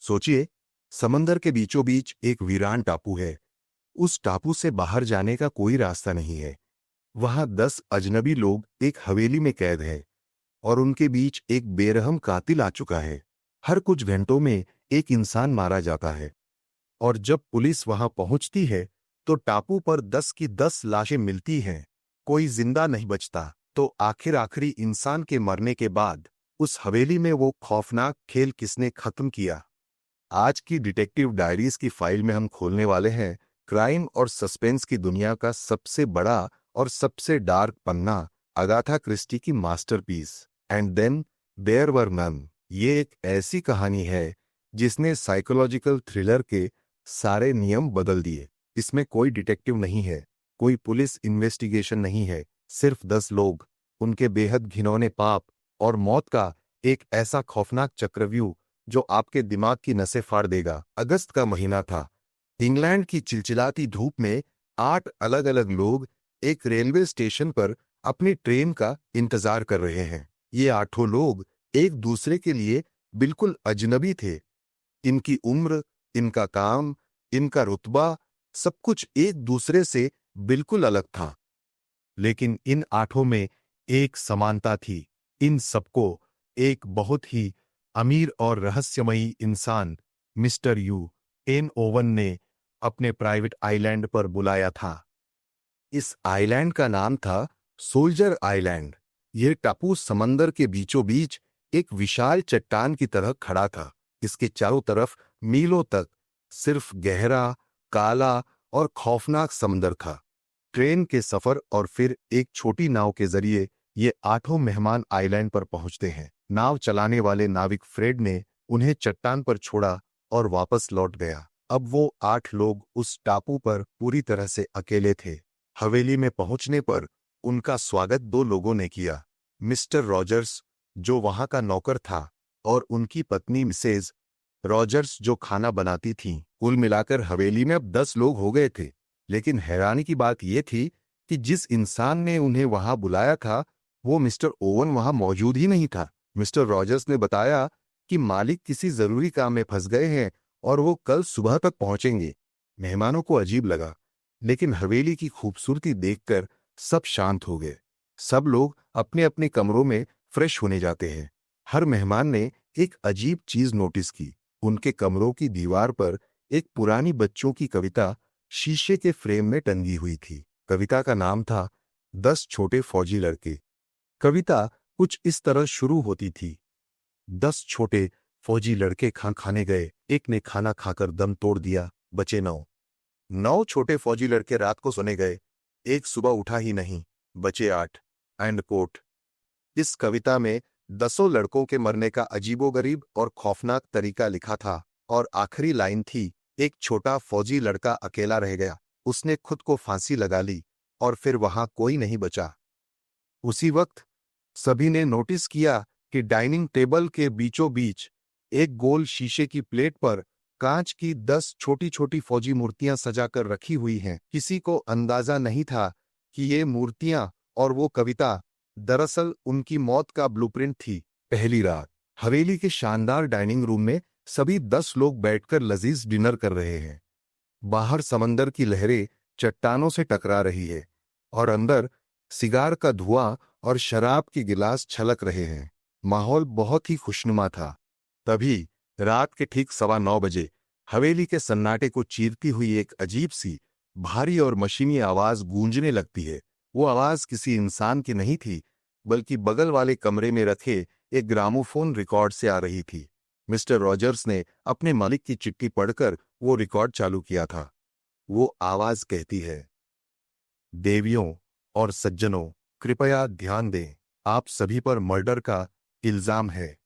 सोचिए, समंदर के बीचों बीच एक वीरान टापू है। उस टापू से बाहर जाने का कोई रास्ता नहीं है। वहां 10 अजनबी लोग एक हवेली में कैद हैं और उनके बीच एक बेरहम कातिल आ चुका है। हर कुछ घंटों में एक इंसान मारा जाता है और जब पुलिस वहां पहुंचती है तो टापू पर 10 की 10 लाशें मिलती हैं। कोई जिंदा नहीं बचता। तो आखिरी इंसान के मरने के बाद उस हवेली में वो खौफनाक खेल किसने खत्म किया? आज की डिटेक्टिव डायरीज की फाइल में हम खोलने वाले हैं क्राइम और सस्पेंस की दुनिया का सबसे बड़ा और सबसे डार्क पन्ना, अगाथा क्रिस्टी की masterpiece and then there were none. ये एक ऐसी कहानी है जिसने साइकोलॉजिकल थ्रिलर के सारे नियम बदल दिए। इसमें कोई डिटेक्टिव नहीं है, कोई पुलिस इन्वेस्टिगेशन नहीं है, सिर्फ 10 लोग, उनके बेहद घिनौने पाप और मौत का एक ऐसा खौफनाक चक्रव्यूह जो आपके दिमाग की नसें फाड़ देगा। अगस्त का महीना था। इंग्लैंड की चिलचिलाती धूप में 8 अलग अलग लोग एक रेलवे स्टेशन पर अपनी ट्रेन का इंतजार कर रहे हैं। ये 8 लोग एक दूसरे के लिए बिल्कुल अजनबी थे। इनकी उम्र, इनका काम, इनका रुतबा, सब कुछ एक दूसरे से बिल्कुल अलग था। लेकिन इन 8 में एक समानता थी। इन सबको एक बहुत ही अमीर और रहस्यमयी इंसान मिस्टर यू एन ओवन ने अपने प्राइवेट आइलैंड पर बुलाया था। इस आइलैंड का नाम था सोल्जर आइलैंड। यह टापू समंदर के बीचों बीच एक विशाल चट्टान की तरह खड़ा था। इसके चारों तरफ मीलों तक सिर्फ गहरा, काला और खौफनाक समंदर था। ट्रेन के सफर और फिर एक छोटी नाव के जरिए ये 8 मेहमान आइलैंड पर पहुंचते हैं। नाव चलाने वाले नाविक फ्रेड ने उन्हें चट्टान पर छोड़ा और वापस लौट गया। अब वो 8 लोग उस टापू पर पूरी तरह से अकेले थे। हवेली में पहुंचने पर उनका स्वागत 2 लोगों ने किया, मिस्टर रॉजर्स जो वहां का नौकर था और उनकी पत्नी मिसेज रॉजर्स जो खाना बनाती थीं। कुल मिलाकर हवेली में अब 10 लोग हो गए थे। लेकिन हैरानी की बात यह थी कि जिस इंसान ने उन्हें वहां बुलाया था वो मिस्टर ओवन वहां मौजूद ही नहीं था। मिस्टर रॉजर्स ने बताया कि मालिक किसी जरूरी काम में फंस गए हैं और वो कल सुबह तक पहुंचेंगे। मेहमानों को अजीब लगा, लेकिन हवेली की खूबसूरती देखकर सब शांत हो गए। सब लोग अपने अपने कमरों में फ्रेश होने जाते हैं। हर मेहमान ने एक अजीब चीज नोटिस की। उनके कमरों की दीवार पर एक पुरानी बच्चों की कविता शीशे के फ्रेम में टंगी हुई थी। कविता का नाम था 10 छोटे फौजी लड़के। कविता कुछ इस तरह शुरू होती थी। 10 छोटे फौजी लड़के खाने गए, एक ने खाना खाकर दम तोड़ दिया, बचे 9। 9 छोटे फौजी लड़के रात को सोने गए, एक सुबह उठा ही नहीं, बचे 8। End quote. इस कविता में 10 लड़कों के मरने का अजीबोगरीब और खौफनाक तरीका लिखा था और आखिरी लाइन थी, एक छोटा फौजी लड़का अकेला रह गया, उसने खुद को फांसी लगा ली और फिर वहां कोई नहीं बचा। उसी वक्त सभी ने नोटिस किया कि डाइनिंग टेबल के बीचों बीच एक गोल शीशे की प्लेट पर कांच की 10 छोटी छोटी फौजी मूर्तियां सजाकर रखी हुई हैं। किसी को अंदाजा नहीं था कि ये मूर्तियां और वो कविता दरअसल उनकी मौत का ब्लूप्रिंट थी। पहली रात हवेली के शानदार डाइनिंग रूम में सभी 10 लोग बैठकर लजीज डिनर कर रहे हैं। बाहर समंदर की लहरें चट्टानों से टकरा रही है और अंदर सिगार का धुआं और शराब के गिलास छलक रहे हैं। माहौल बहुत ही खुशनुमा था। तभी रात के ठीक 9:15 बजे हवेली के सन्नाटे को चीरती हुई एक अजीब सी भारी और मशीनी आवाज गूंजने लगती है। वो आवाज किसी इंसान की नहीं थी, बल्कि बगल वाले कमरे में रखे एक ग्रामोफोन रिकॉर्ड से आ रही थी। मिस्टर रॉजर्स ने अपने मालिक की चिट्ठी पढ़कर वो रिकॉर्ड चालू किया था। वो आवाज कहती है, देवियों और सज्जनों, कृपया ध्यान दें, आप सभी पर मर्डर का इल्जाम है।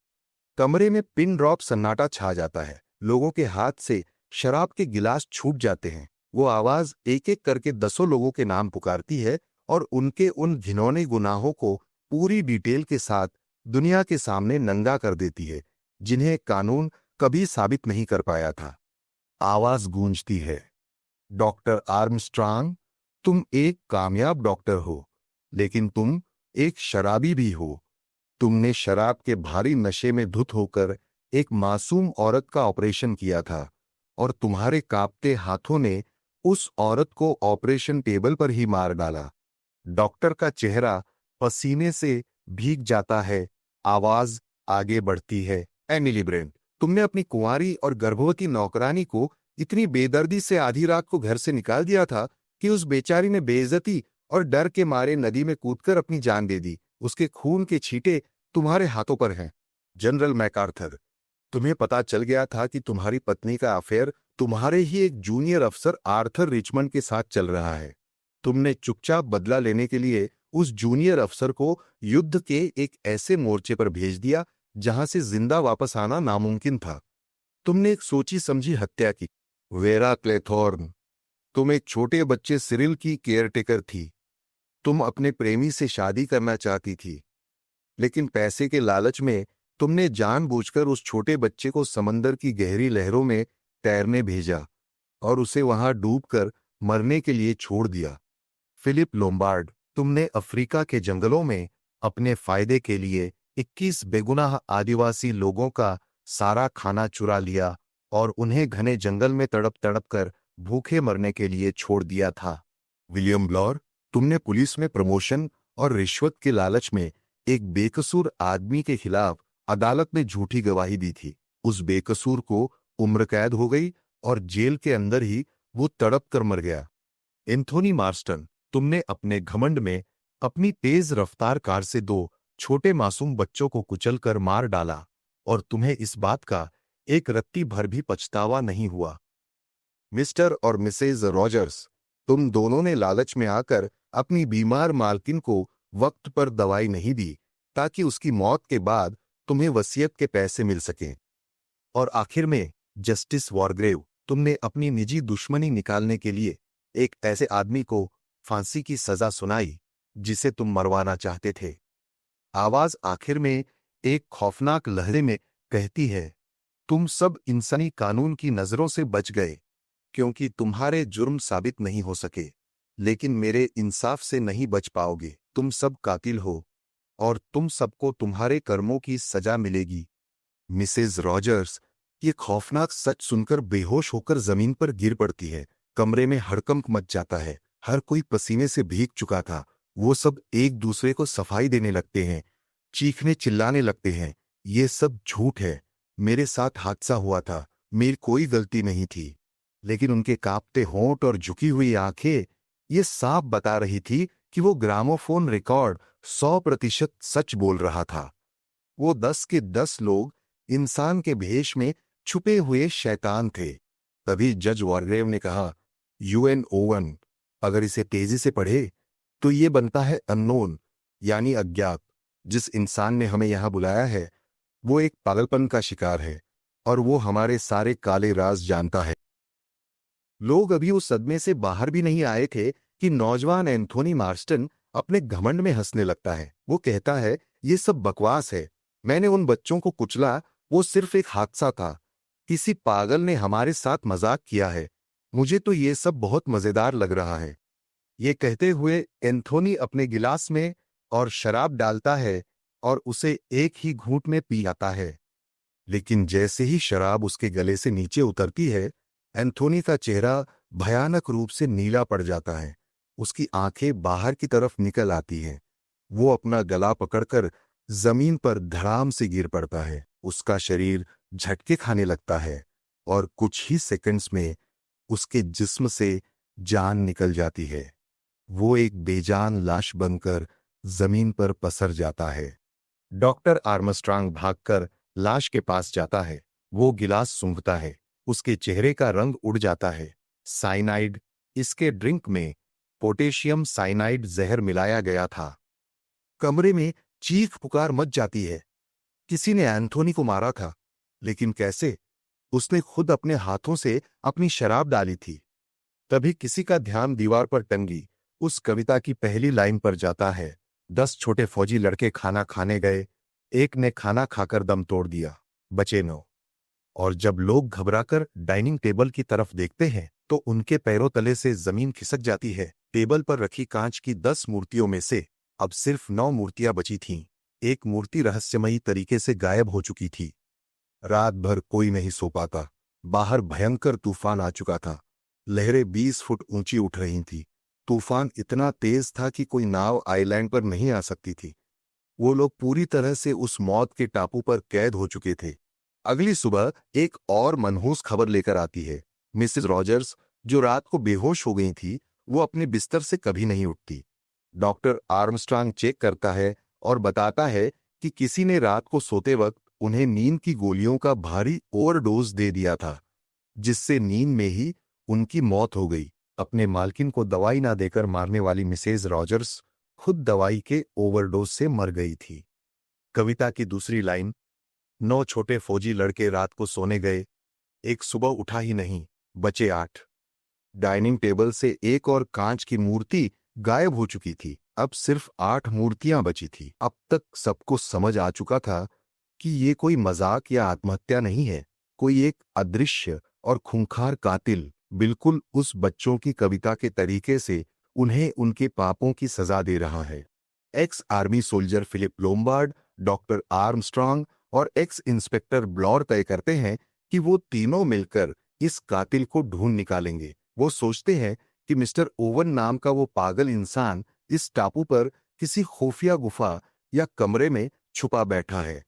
कमरे में पिन ड्रॉप सन्नाटा छा जाता है। लोगों के हाथ से शराब के गिलास छूट जाते हैं। वो आवाज एक एक करके 10 लोगों के नाम पुकारती है और उनके उन घिनौने गुनाहों को पूरी डिटेल के साथ दुनिया के सामने नंगा कर देती है, जिन्हें कानून कभी साबित नहीं कर पाया था। आवाज गूंजती है, डॉक्टर आर्मस्ट्रांग, तुम एक कामयाब डॉक्टर हो, लेकिन तुम एक शराबी भी हो। तुमने शराब के भारी नशे में धुत होकर एक मासूम औरत का ऑपरेशन किया था और तुम्हारे कांपते हाथों ने उस औरत को ऑपरेशन टेबल पर ही मार डाला। डॉक्टर का चेहरा पसीने से भीग जाता है, आवाज आगे बढ़ती है। एमिली ब्रेंट, तुमने अपनी कुंवारी और गर्भवती नौकरानी को इतनी बेदर्दी से आधी रात को घर से निकाल दिया था कि उस बेचारी ने बेइज्जती और डर के मारे नदी में कूदकर अपनी जान दे दी। उसके खून के छींटे तुम्हारे हाथों पर हैं। जनरल मैकार्थर, तुम्हें पता चल गया था कि तुम्हारी पत्नी का अफेयर तुम्हारे ही एक जूनियर अफसर आर्थर रिचमंड के साथ चल रहा है। तुमने चुपचाप बदला लेने के लिए उस जूनियर अफसर को युद्ध के एक ऐसे मोर्चे पर भेज दिया जहां से जिंदा वापस आना नामुमकिन था। तुमने एक सोची समझी हत्या की। वेरा क्लेथॉर्न, तुम एक छोटे बच्चे सिरिल की केयरटेकर थी। तुम अपने प्रेमी से शादी करना चाहती थी, लेकिन पैसे के लालच में तुमने जानबूझकर उस छोटे बच्चे को समंदर की गहरी लहरों में तैरने भेजा और उसे वहां डूबकर मरने के लिए छोड़ दिया। फिलिप लोम्बार्ड, तुमने अफ्रीका के जंगलों में अपने फायदे के लिए 21 बेगुनाह आदिवासी लोगों का सारा खाना चुरा लिया और उन्हें घने जंगल में तड़प तड़प कर भूखे मरने के लिए छोड़ दिया था। विलियम ब्लॉर, तुमने पुलिस में प्रमोशन और रिश्वत के लालच में एक बेकसूर आदमी के खिलाफ अदालत में झूठी गवाही दी थी। उस बेकसूर को उम्र कैद हो गई और जेल के अंदर ही वो तड़प कर मर गया। एंथोनी मार्स्टन, तुमने अपने घमंड में अपनी तेज रफ्तार कार से 2 छोटे मासूम बच्चों को कुचलकर मार डाला और तुम्हें इस बात का एक रत्ती भर भी पछतावा नहीं हुआ। मिस्टर और मिसेज रॉजर्स, तुम दोनों ने लालच में आकर अपनी बीमार मालकिन को वक्त पर दवाई नहीं दी ताकि उसकी मौत के बाद तुम्हें वसीयत के पैसे मिल सकें। और आखिर में जस्टिस वॉरग्रेव, तुमने अपनी निजी दुश्मनी निकालने के लिए एक ऐसे आदमी को फांसी की सजा सुनाई जिसे तुम मरवाना चाहते थे। आवाज आखिर में एक खौफनाक लहरे में कहती है, तुम सब इंसानी कानून की नजरों से बच गए क्योंकि तुम्हारे जुर्म साबित नहीं हो सके, लेकिन मेरे इंसाफ से नहीं बच पाओगे। तुम सब कातिल हो और तुम सबको तुम्हारे कर्मों की सजा मिलेगी। मिसेज रॉजर्स ये खौफनाक सच सुनकर बेहोश होकर जमीन पर गिर पड़ती है। कमरे में हड़कंप मच जाता है। हर कोई पसीने से भीग चुका था। वो सब एक दूसरे को सफाई देने लगते हैं, चीखने चिल्लाने लगते हैं। ये सब झूठ है, मेरे साथ हादसा हुआ था, मेरी कोई गलती नहीं थी। लेकिन उनके कांपते होंठ और झुकी हुई आंखें ये साफ बता रही थी कि वो ग्रामोफोन रिकॉर्ड 100% सच बोल रहा था। वो 10 के 10 लोग इंसान के भेष में छुपे हुए शैतान थे। तभी जज वॉरग्रेव ने कहा, UN01, अगर इसे तेजी से पढ़े तो ये बनता है अननोन, यानी अज्ञात। जिस इंसान ने हमें यहां बुलाया है वो एक पागलपन का शिकार है और वो हमारे सारे काले राज जानता है। लोग अभी उस सदमे से बाहर भी नहीं आए थे कि नौजवान एंथोनी मार्स्टन अपने घमंड में हंसने लगता है। वो कहता है, ये सब बकवास है, मैंने उन बच्चों को कुचला, वो सिर्फ एक हादसा था, किसी पागल ने हमारे साथ मजाक किया है। मुझे तो ये सब बहुत मजेदार लग रहा है। ये कहते हुए एंथोनी अपने गिलास में और शराब डालता है और उसे एक ही घूंट में पी जाता है। लेकिन जैसे ही शराब उसके गले से नीचे उतरती है, एंथोनी का चेहरा भयानक रूप से नीला पड़ जाता है। उसकी आंखें बाहर की तरफ निकल आती हैं। वो अपना गला पकड़कर जमीन पर धड़ाम से गिर पड़ता है। उसका शरीर झटके खाने लगता है और कुछ ही सेकंड्स में उसके जिस्म से जान निकल जाती है। वो एक बेजान लाश बनकर जमीन पर पसर जाता है। डॉक्टर आर्मस्ट्रांग भागकर लाश के पास जाता है। वो गिलास सूंघता है। उसके चेहरे का रंग उड़ जाता है। साइनाइड, इसके ड्रिंक में पोटेशियम साइनाइड जहर मिलाया गया था। कमरे में चीख पुकार मच जाती है। किसी ने एंथोनी को मारा था, लेकिन कैसे? उसने खुद अपने हाथों से अपनी शराब डाली थी। तभी किसी का ध्यान दीवार पर टंगी उस कविता की पहली लाइन पर जाता है। 10 छोटे फौजी लड़के खाना खाने गए, एक ने खाना खाकर दम तोड़ दिया, बचे 9। और जब लोग घबराकर डाइनिंग टेबल की तरफ देखते हैं तो उनके पैरों तले से जमीन खिसक जाती है। टेबल पर रखी कांच की 10 मूर्तियों में से अब सिर्फ 9 मूर्तियां बची थीं। एक मूर्ति रहस्यमयी तरीके से गायब हो चुकी थी। रात भर कोई नहीं सो पाता। बाहर भयंकर तूफान आ चुका था। लहरें 20 फुट ऊंची उठ रही थीं। तूफान इतना तेज था कि कोई नाव आइलैंड पर नहीं आ सकती थी। वो लोग पूरी तरह से उस मौत के टापू पर कैद हो चुके थे। अगली सुबह एक और मनहूस खबर लेकर आती है। मिसेस रॉजर्स, जो रात को बेहोश हो गई थी, वो अपने बिस्तर से कभी नहीं उठती। डॉक्टर आर्मस्ट्रांग चेक करता है और बताता है कि किसी ने रात को सोते वक्त उन्हें नींद की गोलियों का भारी ओवरडोज दे दिया था, जिससे नींद में ही उनकी मौत हो गई। अपने मालकिन को दवाई ना देकर मारने वाली मिसेज रॉजर्स खुद दवाई के ओवरडोज से मर गई थी। कविता की दूसरी लाइन, 9 छोटे फौजी लड़के रात को सोने गए, एक सुबह उठा ही नहीं, बचे 8। डाइनिंग टेबल से एक और कांच की मूर्ति गायब हो चुकी थी। अब सिर्फ 8 मूर्तियां बची थी। अब तक सबको समझ आ चुका था कि ये कोई मजाक या आत्महत्या नहीं है। कोई एक अदृश्य और खूंखार कातिल बिल्कुल उस बच्चों की कविता के तरीके से उन्हें उनके पापों की सजा दे रहा है। Ex army soldier Philip Lombard, doctor Armstrong और एक्स इंस्पेक्टर ब्लॉर तय करते हैं कि वो तीनों मिलकर इस कातिल को ढूंढ निकालेंगे। वो सोचते हैं कि मिस्टर ओवन नाम का वो पागल इंसान इस टापू पर किसी खुफिया गुफा या कमरे में छुपा बैठा है।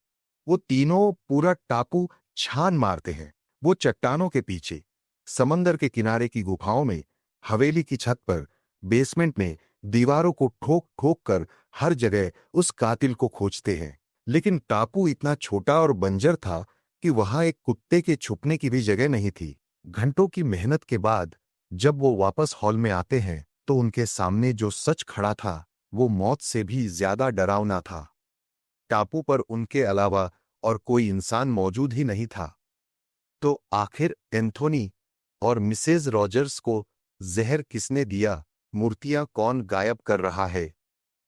वो तीनों पूरा टापू छान मारते हैं। वो चट्टानों के पीछे, समंदर के किनारे की गुफाओं में, हवेली की छत पर, बेसमेंट में, दीवारों को ठोक ठोक कर हर जगह उस कातिल को खोजते हैं। लेकिन टापू इतना छोटा और बंजर था कि वहां एक कुत्ते के छुपने की भी जगह नहीं थी। घंटों की मेहनत के बाद जब वो वापस हॉल में आते हैं तो उनके सामने जो सच खड़ा था वो मौत से भी ज्यादा डरावना था। टापू पर उनके अलावा और कोई इंसान मौजूद ही नहीं था। तो आखिर एंथोनी और मिसेज रॉजर्स को जहर किसने दिया? मूर्तियां कौन गायब कर रहा है?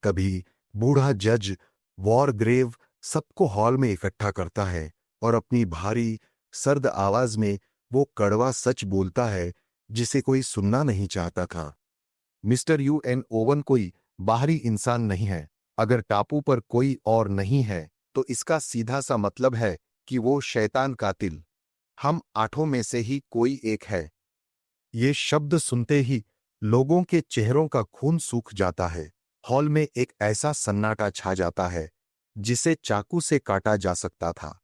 कभी बूढ़ा जज वॉरग्रेव सबको हॉल में इकट्ठा करता है और अपनी भारी सर्द आवाज में वो कड़वा सच बोलता है जिसे कोई सुनना नहीं चाहता था। मिस्टर यूएन ओवन कोई बाहरी इंसान नहीं है। अगर टापू पर कोई और नहीं है तो इसका सीधा सा मतलब है कि वो शैतान कातिल हम 8 में से ही कोई एक है। ये शब्द सुनते ही लोगों के चेहरों का खून सूख जाता है। हॉल में एक ऐसा सन्नाटा छा जाता है जिसे चाकू से काटा जा सकता था।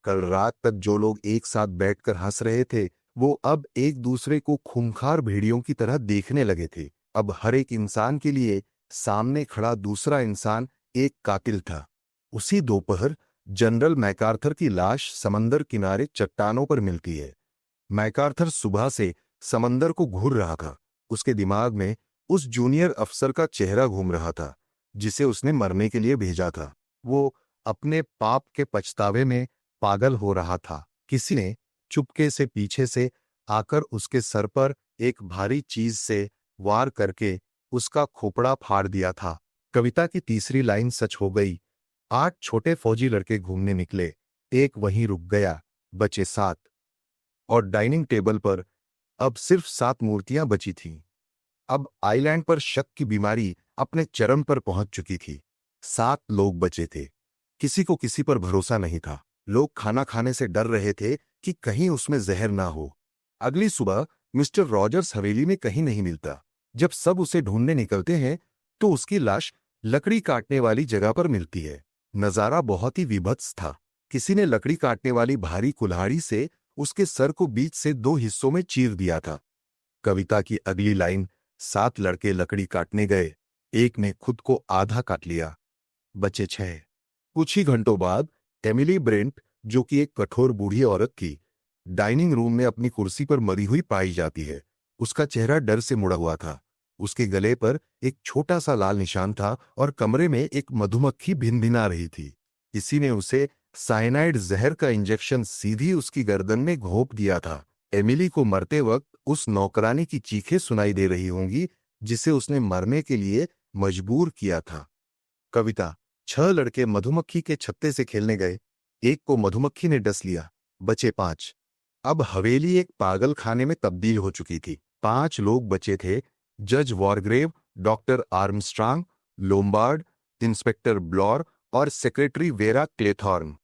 कल रात तक जो लोग एक साथ बैठकर हंस रहे थे वो अब एक दूसरे को खूंखार भेड़ियों की तरह देखने लगे थे। अब हर एक इंसान के लिए सामने खड़ा दूसरा इंसान एक कातिल था। उसी दोपहर जनरल मैकार्थर की लाश समंदर किनारे चट्टानों पर मिलती है। मैकार्थर सुबह से समंदर को घूर रहा था। उसके दिमाग में उस जूनियर अफसर का चेहरा घूम रहा था जिसे उसने मरने के लिए भेजा था। वो अपने पाप के पछतावे में पागल हो रहा था। किसी ने चुपके से पीछे से आकर उसके सर पर एक भारी चीज से वार करके उसका खोपड़ा फाड़ दिया था। कविता की तीसरी लाइन सच हो गई। 8 छोटे फौजी लड़के घूमने निकले, एक वहीं रुक गया, बचे 7। और डाइनिंग टेबल पर अब सिर्फ 7 मूर्तियां बची थीं। अब आइलैंड पर शक की बीमारी अपने चरम पर पहुंच चुकी थी। 7 लोग बचे थे। किसी को किसी पर भरोसा नहीं था। लोग खाना खाने से डर रहे थे कि कहीं उसमें जहर ना हो। अगली सुबह मिस्टर रॉजर्स हवेली में कहीं नहीं मिलता। जब सब उसे ढूंढने निकलते हैं तो उसकी लाश लकड़ी काटने वाली जगह पर मिलती है। नजारा बहुत ही विभत्स था। किसी ने लकड़ी काटने वाली भारी कुल्हाड़ी से उसके सर को बीच से 2 हिस्सों में चीर दिया था। कविता की अगली लाइन, 7 लड़के लकड़ी काटने गए, एक ने खुद को आधा काट लिया, बचे 6। कुछ ही घंटों बाद एमिली ब्रेंट, जो कि एक कठोर बूढ़ी औरत थी, डाइनिंग रूम में अपनी कुर्सी पर मरी हुई पाई जाती है। उसका चेहरा डर से मुड़ा हुआ था। उसके गले पर एक छोटा सा लाल निशान था और कमरे में एक मधुमक्खी भिनभिना रही थी। किसी ने उसे साइनाइड जहर का इंजेक्शन सीधी उसकी गर्दन में घोंप दिया था। एमिली को मरते वक्त उस नौकरानी की चीखें सुनाई दे रही होंगी जिसे उसने मरने के लिए मजबूर किया था। कविता, 6 लड़के मधुमक्खी के छत्ते से खेलने गए, एक को मधुमक्खी ने डस लिया, बचे 5। अब हवेली एक पागल खाने में तब्दील हो चुकी थी। 5 लोग बचे थे, जज Wargrave, doctor Armstrong, Lombard, inspector Blore और सेक्रेटरी वेरा क्लेथॉर्न।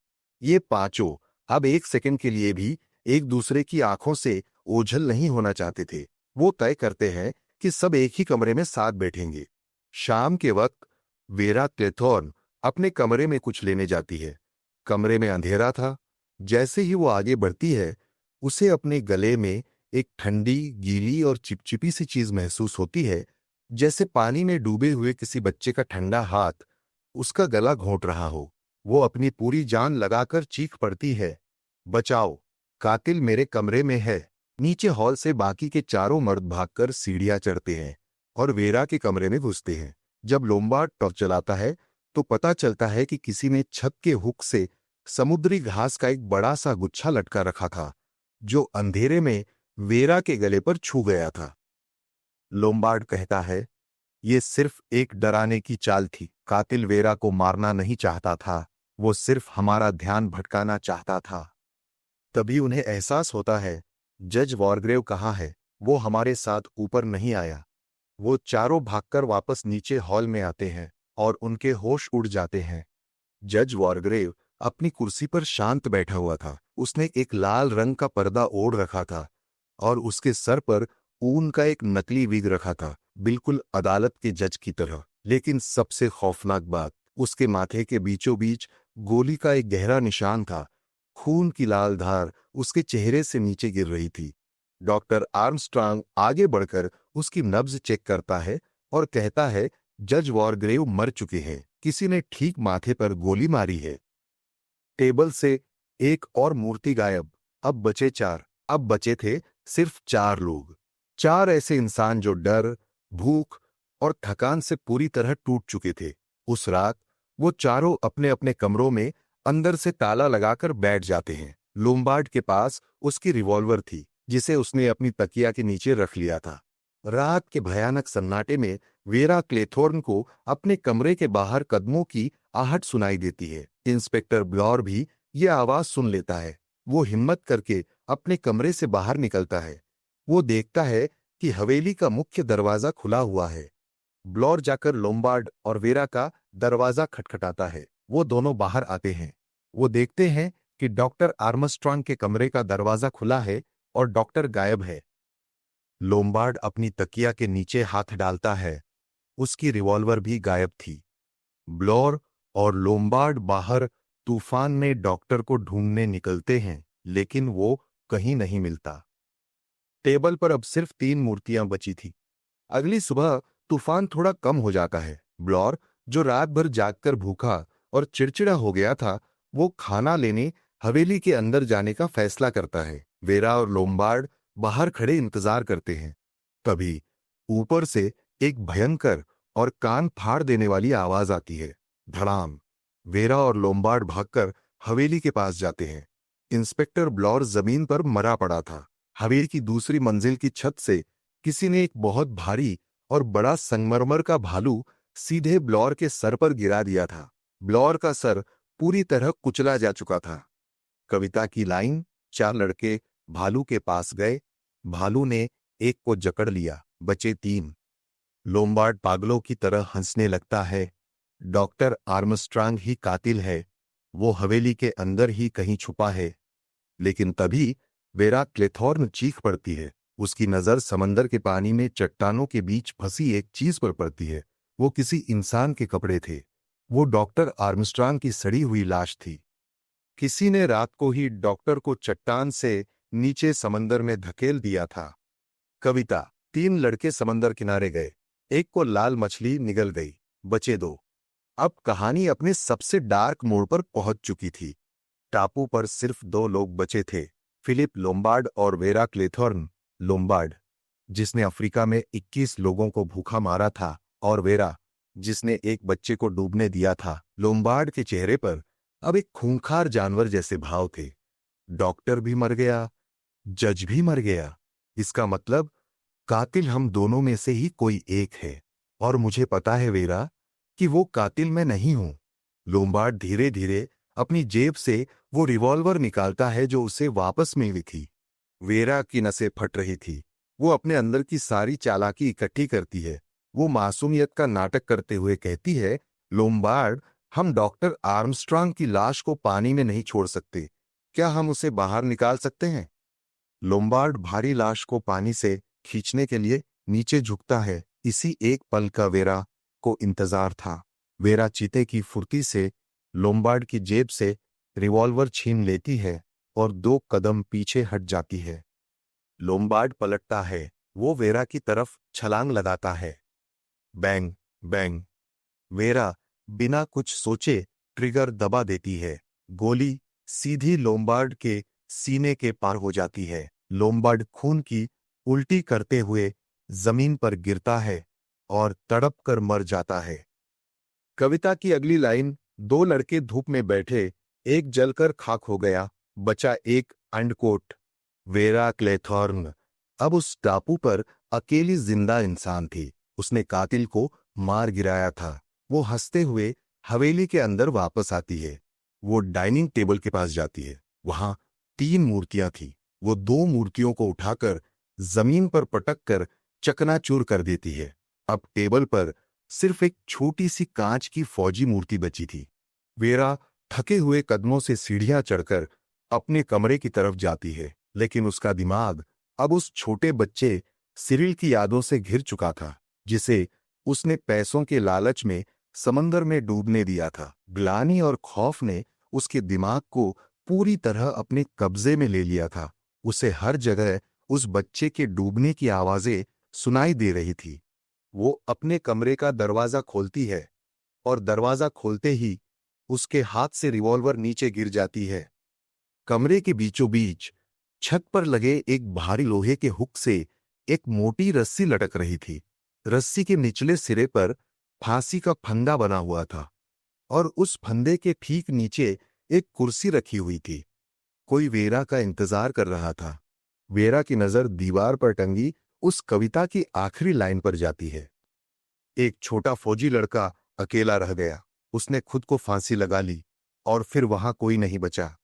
ये पांचों अब एक सेकंड के लिए भी एक दूसरे की आंखों से ओझल नहीं होना चाहते थे। वो तय करते हैं कि सब एक ही कमरे में साथ बैठेंगे। शाम के वक्त वेरा क्लेथॉर्न अपने कमरे में कुछ लेने जाती है। कमरे में अंधेरा था। जैसे ही वो आगे बढ़ती है, उसे अपने गले में एक ठंडी, गीली और चिपचिपी सी चीज महसूस होती है, जैसे पानी में डूबे हुए किसी बच्चे का ठंडा हाथ उसका गला घोंट रहा हो। वो अपनी पूरी जान लगाकर चीख पड़ती है, बचाओ, कातिल मेरे कमरे में है। नीचे हॉल से बाकी के चारों मर्द भागकर सीढ़ियां चढ़ते हैं और वेरा के कमरे में घुसते हैं। जब लोम्बार्ड टॉर्च चलाता है तो पता चलता है कि किसी ने छत के हुक से समुद्री घास का एक बड़ा सा गुच्छा लटका रखा था, जो अंधेरे में वेरा के गले पर छू गया था। लोम्बार्ड कहता है, ये सिर्फ एक डराने की चाल थी। कातिल वेरा को मारना नहीं चाहता था, वो सिर्फ हमारा ध्यान भटकाना चाहता था। तभी उन्हें एहसास होता है, जज वॉरग्रेव कहाँ है? वो हमारे साथ ऊपर नहीं आया। वो चारों भागकर वापस नीचे हॉल में आते हैं और उनके होश उड़ जाते हैं। जज वॉरग्रेव अपनी कुर्सी पर शांत बैठा हुआ था। उसने एक लाल रंग का पर्दा ओढ़ रखा था और उसके सर पर ऊन का एक नकली विग रखा था, बिल्कुल अदालत के जज की तरह। लेकिन सबसे खौफनाक बात, उसके माथे के बीचों बीच गोली का एक गहरा निशान था। खून की लाल धार उसके चेहरे से नीचे गिर रही थी। डॉक्टर आर्मस्ट्रांग आगे बढ़कर उसकी नब्ज चेक करता है और कहता है, जज वॉरग्रेव मर चुके हैं, किसी ने ठीक माथे पर गोली मारी है। टेबल से एक और मूर्ति गायब। अब बचे चार। अब बचे थे सिर्फ चार लोग। चार ऐसे इंसान जो डर, भूख और थकान से पूरी तरह टूट चुके थे। उस रात वो चारों अपने अपने कमरों में अंदर से ताला लगाकर बैठ जाते हैं। लोम्बार्ड के पास उसकी रिवॉल्वर थी, जिसे उसने अपनी तकिया के नीचे रख लिया था। रात के भयानक सन्नाटे में वेरा क्लेथोर्न को अपने कमरे के बाहर कदमों की आहट सुनाई देती है। इंस्पेक्टर ब्लॉर भी यह आवाज सुन लेता है। वो हिम्मत करके अपने कमरे से बाहर निकलता है। वो देखता है कि हवेली का मुख्य दरवाजा खुला हुआ है। ब्लॉर जाकर लोम्बार्ड और वेरा का दरवाजा खटखटाता है। वो दोनों बाहर आते हैं। वो देखते हैं कि डॉक्टर आर्मस्ट्रांग के कमरे का दरवाजा खुला है और डॉक्टर गायब है। लोम्बार्ड अपनी तकिया के नीचे हाथ डालता है। उसकी रिवॉल्वर भी गायब थी। ब्लॉर और लोम्बार्ड बाहर तूफान में डॉक्टर को ढूंढने निकलते हैं, लेकिन वो कहीं नहीं मिलता। टेबल पर अब सिर्फ 3 मूर्तियां बची थी। अगली सुबह तूफान थोड़ा कम हो जाता है। ब्लॉर, जो रात भर जागकर भूखा और चिड़चिड़ा हो गया था, वो खाना लेने हवेली के अंदर जाने का फैसला करता है। वेरा और लोम्बार्ड बाहर खड़े इंतजार करते हैं। तभी ऊपर से एक भयंकर और कान फाड़ देने वाली आवाज आती है, धड़ाम। वेरा और लोम्बार्ड भागकर हवेली के पास जाते हैं। इंस्पेक्टर ब्लॉर जमीन पर मरा पड़ा था। हवेली की दूसरी मंजिल की छत से किसी ने एक बहुत भारी और बड़ा संगमरमर का भालू सीधे ब्लॉर के सर पर गिरा दिया था। ब्लॉर का सर पूरी तरह कुचला जा चुका था। कविता की लाइन, 4 लड़के भालू के पास गए। भालू ने एक को जकड़ लिया, बचे 3। लोम्बार्ड पागलों की तरह हंसने लगता है। डॉक्टर आर्मस्ट्रांग ही कातिल है। वो हवेली के अंदर ही कहीं छुपा है। लेकिन तभी वेरा क्लेथॉर्न चीख पड़ती है। उसकी नजर समंदर के पानी में चट्टानों के बीच फंसी एक चीज पर पड़ती है। वो किसी इंसान के कपड़े थे। वो डॉक्टर आर्मस्ट्रांग की सड़ी हुई लाश थी। किसी ने रात को ही डॉक्टर को चट्टान से नीचे समंदर में धकेल दिया था। कविता, 3 लड़के समंदर किनारे गए। एक को लाल मछली निगल गई, बचे 2। अब कहानी अपने सबसे डार्क मोड़ पर पहुंच चुकी थी। टापू पर सिर्फ 2 लोग बचे थे, फिलिप लोम्बार्ड और वेरा क्लेथॉर्न। लोम्बार्ड, जिसने अफ्रीका में 21 लोगों को भूखा मारा था, और वेरा, जिसने एक बच्चे को डूबने दिया था। लोम्बार्ड के चेहरे पर अब एक खूंखार जानवर जैसे भाव थे। डॉक्टर भी मर गया, जज भी मर गया। इसका मतलब कातिल हम दोनों में से ही कोई एक है। और मुझे पता है वेरा, कि वो कातिल मैं नहीं हूं। लोम्बार्ड धीरे धीरे अपनी जेब से वो रिवॉल्वर निकालता है जो उसे वापस मिली थी। वेरा की नसें फट रही थी। वो अपने अंदर की सारी चालाकी इकट्ठी करती है। वो मासूमियत का नाटक करते हुए कहती है, लोम्बार्ड, हम डॉक्टर आर्मस्ट्रांग की लाश को पानी में नहीं छोड़ सकते। क्या हम उसे बाहर निकाल सकते हैं? लोम्बार्ड भारी लाश को पानी से खींचने के लिए नीचे झुकता है। इसी एक पल का वेरा को इंतजार था। वेरा चीते की फुर्ती से लोम्बार्ड की जेब से रिवॉल्वर छीन लेती है और 2 कदम पीछे हट जाती है। लोम्बार्ड पलटता है। वो वेरा की तरफ छलांग लगाता है। Bang bang. वेरा बिना कुछ सोचे ट्रिगर दबा देती है। गोली सीधी लोम्बार्ड के सीने के पार हो जाती है। लोम्बार्ड खून की उल्टी करते हुए जमीन पर गिरता है और तड़प कर मर जाता है। कविता की अगली लाइन, 2 लड़के धूप में बैठे, एक जलकर खाक हो गया, बचा एक अंडकोट। वेरा क्लेथॉर्न अब उस टापू पर अकेली जिंदा इंसान थी। उसने कातिल को मार गिराया था। वो हंसते हुए हवेली के अंदर वापस आती है। वो डाइनिंग टेबल के पास जाती है। वहां 3 मूर्तियां थी। वो 2 मूर्तियों को उठाकर जमीन पर पटक कर चकनाचूर कर देती है। अब टेबल पर सिर्फ एक छोटी सी कांच की फौजी मूर्ति बची थी। वेरा थके हुए कदमों से सीढ़ियां चढ़कर अपने कमरे की तरफ जाती है, लेकिन उसका दिमाग अब उस छोटे बच्चे सिरिल की यादों से घिर चुका था, जिसे उसने पैसों के लालच में समंदर में डूबने दिया था। ग्लानि और खौफ ने उसके दिमाग को पूरी तरह अपने कब्जे में ले लिया था। उसे हर जगह उस बच्चे के डूबने की आवाजें सुनाई दे रही थी। वो अपने कमरे का दरवाजा खोलती है और दरवाजा खोलते ही उसके हाथ से रिवॉल्वर नीचे गिर जाती है। कमरे के बीचों बीच छत पर लगे एक भारी लोहे के हुक से एक मोटी रस्सी लटक रही थी। रस्सी के निचले सिरे पर फांसी का फंदा बना हुआ था और उस फंदे के ठीक नीचे एक कुर्सी रखी हुई थी। कोई वेरा का इंतजार कर रहा था। वेरा की नजर दीवार पर टंगी उस कविता की आखिरी लाइन पर जाती है। एक छोटा फौजी लड़का अकेला रह गया। उसने खुद को फांसी लगा ली और फिर वहां कोई नहीं बचा।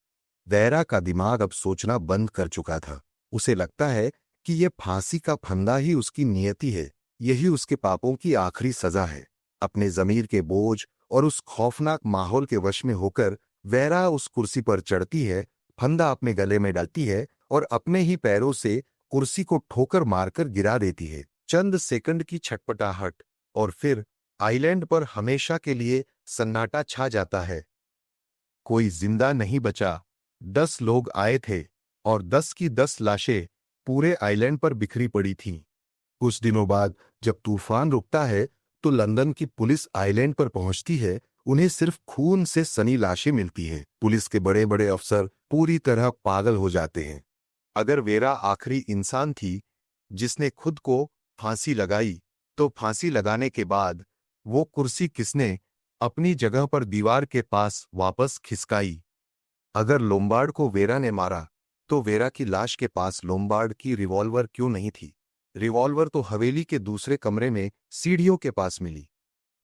वेरा का दिमाग अब सोचना बंद कर चुका था। उसे लगता है कि यह फांसी का फंदा ही उसकी नियति है। यही उसके पापों की आखिरी सजा है। अपने जमीर के बोझ और उस खौफनाक माहौल के वश में होकर वेरा उस कुर्सी पर चढ़ती है, फंदा अपने गले में डालती है और अपने ही पैरों से कुर्सी को ठोकर मारकर गिरा देती है। चंद सेकंड की छटपटाहट और फिर आइलैंड पर हमेशा के लिए सन्नाटा छा जाता है। कोई जिंदा नहीं बचा। 10 लोग आए थे और 10 की 10 लाशें पूरे आइलैंड पर बिखरी पड़ी थीं। कुछ दिनों बाद जब तूफान रुकता है तो लंदन की पुलिस आइलैंड पर पहुंचती है। उन्हें सिर्फ खून से सनी लाशें मिलती हैं। पुलिस के बड़े बड़े अफसर पूरी तरह पागल हो जाते हैं। अगर वेरा आखिरी इंसान थी जिसने खुद को फांसी लगाई, तो फांसी लगाने के बाद वो कुर्सी किसने अपनी जगह पर दीवार के पास वापस खिसकाई? अगर लोम्बार्ड को वेरा ने मारा, तो वेरा की लाश के पास लोम्बार्ड की रिवॉल्वर क्यों नहीं थी? रिवॉल्वर तो हवेली के दूसरे कमरे में सीढ़ियों के पास मिली।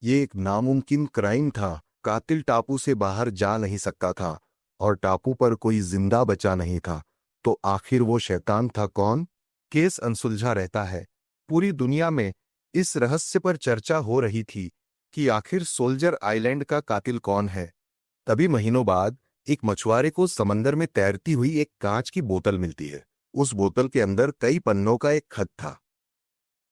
ये एक नामुमकिन क्राइम था। कातिल टापू से बाहर जा नहीं सकता था और टापू पर कोई जिंदा बचा नहीं था। तो आखिर वो शैतान था कौन? केस अनसुलझा रहता है। पूरी दुनिया में इस रहस्य पर चर्चा हो रही थी कि आखिर सोल्जर आइलैंड का कातिल कौन है। तभी महीनों बाद एक मछुआरे को समंदर में तैरती हुई एक कांच की बोतल मिलती है। उस बोतल के अंदर कई पन्नों का एक खत था।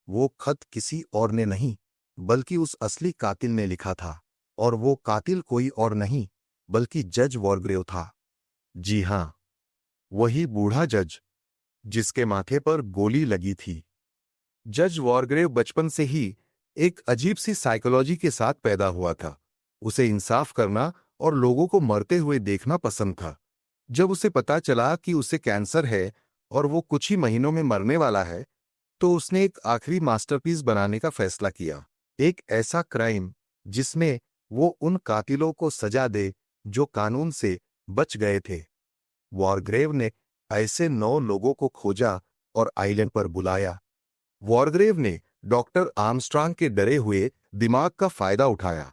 वो खत किसी और ने नहीं, बल्कि उस असली कातिल ने लिखा था। और वो कातिल कोई और नहीं, बल्कि जज वॉरग्रेव था। जी हां, वही बूढ़ा जज जिसके माथे पर गोली लगी थी। जज वॉरग्रेव बचपन से ही एक अजीब सी साइकोलॉजी के साथ पैदा हुआ था। उसे इंसाफ करना और लोगों को मरते हुए देखना पसंद था। जब उसे पता चला कि उसे कैंसर है और वो कुछ ही महीनों में मरने वाला है, तो उसने एक आखिरी मास्टरपीस बनाने का फैसला किया। एक ऐसा क्राइम जिसमें वो उन कातिलों को सजा दे जो कानून से बच गए थे। वॉरग्रेव ने ऐसे 9 लोगों को खोजा और आइलैंड पर बुलाया। वॉरग्रेव ने डॉक्टर आर्मस्ट्रांग के डरे हुए दिमाग का फायदा उठाया।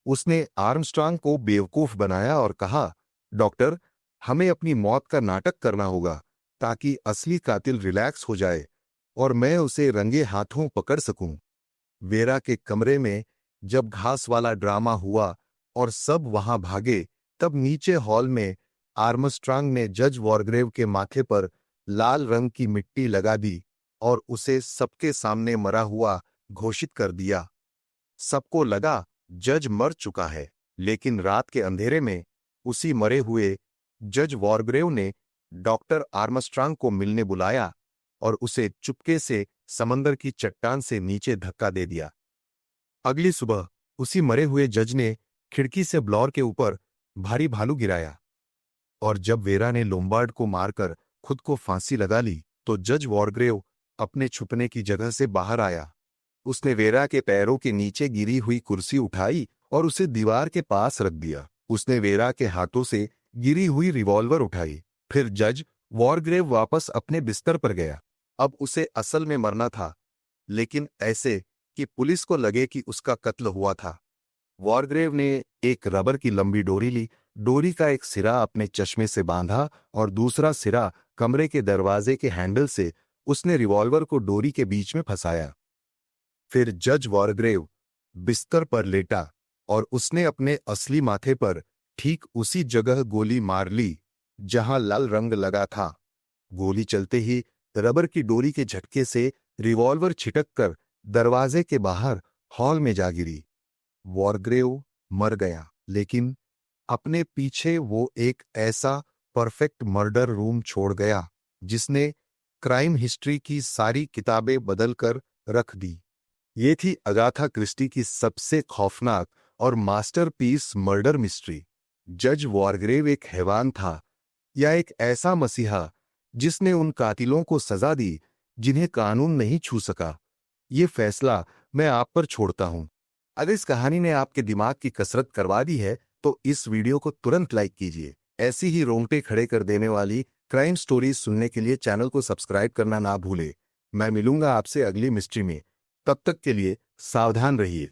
उसने आर्मस्ट्रांग को बेवकूफ बनाया और कहा, डॉक्टर, हमें अपनी मौत का नाटक करना होगा ताकि असली कातिल रिलैक्स हो जाए और मैं उसे रंगे हाथों पकड़ सकूं। वेरा के कमरे में जब घास वाला ड्रामा हुआ और सब वहां भागे, तब नीचे हॉल में आर्मस्ट्रांग ने जज वॉरग्रेव के माथे पर लाल रंग की मिट्टी लगा दी और उसे सबके सामने मरा हुआ घोषित कर दिया। सबको लगा जज मर चुका है, लेकिन रात के अंधेरे में उसी मरे हुए जज वॉरग्रेव ने डॉक्टर आर्मस्ट्रांग को मिलने बुलाया और उसे चुपके से समंदर की चट्टान से नीचे धक्का दे दिया। अगली सुबह उसी मरे हुए जज ने खिड़की से ब्लॉर के ऊपर भारी भालू गिराया, और जब वेरा ने लोम्बार्ड को मारकर खुद को फांसी लगा ली तो जज वॉरग्रेव अपने छुपने की जगह से बाहर आया। उसने वेरा के पैरों के नीचे गिरी हुई कुर्सी उठाई और उसे दीवार के पास रख दिया। उसने वेरा के हाथों से गिरी हुई रिवॉल्वर उठाई। फिर जज वॉरग्रेव वापस अपने बिस्तर पर गया। अब उसे असल में मरना था, लेकिन ऐसे कि पुलिस को लगे कि उसका कत्ल हुआ था। वॉरग्रेव ने एक रबर की लंबी डोरी ली। डोरी का एक सिरा अपने चश्मे से बांधा और दूसरा सिरा कमरे के दरवाजे के हैंडल से उसने रिवॉल्वर को डोरी के बीच में फंसाया। फिर जज वॉरग्रेव बिस्तर पर लेटा और उसने अपने असली माथे पर ठीक उसी जगह गोली मार ली जहां लाल रंग लगा था। गोली चलते ही रबर की डोरी के झटके से रिवॉल्वर छिटक कर दरवाजे के बाहर हॉल में जा गिरी। वॉरग्रेव मर गया, लेकिन अपने पीछे वो एक ऐसा परफेक्ट मर्डर रूम छोड़ गया जिसने क्राइम हिस्ट्री की सारी किताबें बदलकर रख दी। ये थी अगाथा क्रिस्टी की सबसे खौफनाक और मास्टरपीस मर्डर मिस्ट्री। जज वॉरग्रेव एक हैवान था या एक ऐसा मसीहा जिसने उन कातिलों को सजा दी जिन्हें कानून नहीं छू सका? ये फैसला मैं आप पर छोड़ता हूं। अगर इस कहानी ने आपके दिमाग की कसरत करवा दी है तो इस वीडियो को तुरंत लाइक कीजिए। ऐसी ही रोंगटे खड़े कर देने वाली क्राइम स्टोरीज सुनने के लिए चैनल को सब्सक्राइब करना ना भूले। मैं मिलूंगा आपसे अगली मिस्ट्री में। तब तक के लिए सावधान रहिए।